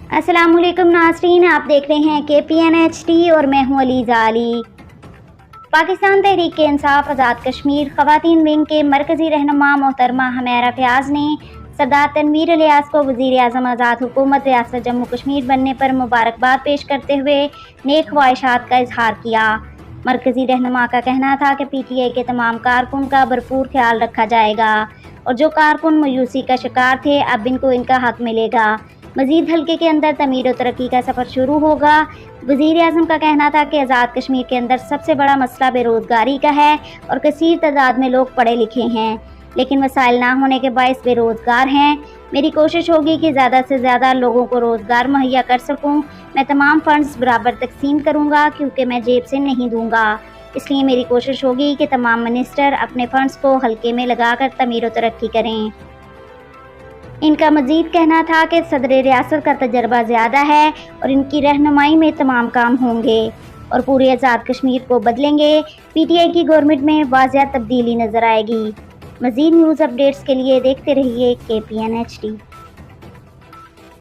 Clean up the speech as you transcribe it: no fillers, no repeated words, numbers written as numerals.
अस्सलाम वालेकुम नाज़रीन, आप देख रहे हैं KPN HD और मैं हूं अलीज़ा अली। पाकिस्तान तहरीक इंसाफ आज़ाद कश्मीर ख़वातीन विंग के मरकज़ी रहनुमा मोहतरमा हुमैरा फ़याज़ ने सरदार तनवीर इलियास को वज़ीर आज़म आज़ाद हुकूमत रियासत जम्मू कश्मीर बनने पर मुबारकबाद पेश करते हुए नेक ख्वाहिशात का इजहार किया। मरकज़ी रहनुमा का कहना था कि PTI के तमाम कारकुन का भरपूर ख्याल रखा जाएगा और जो कारकुन मायूसी का शिकार थे अब इनको इनका हक मिलेगा। मज़ीद हल्के के अंदर तमीर और तरक्की का सफ़र शुरू होगा। वज़ीर आज़म का कहना था कि आज़ाद कश्मीर के अंदर सबसे बड़ा मसला बेरोज़गारी का है और कसीर तादाद में लोग पढ़े लिखे हैं लेकिन वसाइल ना होने के बायस बेरोज़गार हैं। मेरी कोशिश होगी कि ज़्यादा से ज़्यादा लोगों को रोज़गार मुहैया कर सकूं। मैं तमाम फ़ंड्स बराबर तकसीम करूंगा क्योंकि मैं जेब से नहीं दूंगा, इसलिए मेरी कोशिश होगी कि तमाम मिनिस्टर अपने फ़ंड्स को हल्के में लगाकर तमीर और तरक्की करें। इनका मज़ीद कहना था कि सदर रियासत का तजर्बा ज़्यादा है और इनकी रहनुमाई में तमाम काम होंगे और पूरे आज़ाद कश्मीर को बदलेंगे। PTI की गवर्नमेंट में वाज़िया तब्दीली नज़र आएगी। मज़ीद न्यूज़ अपडेट्स के लिए देखते रहिए KPN HD।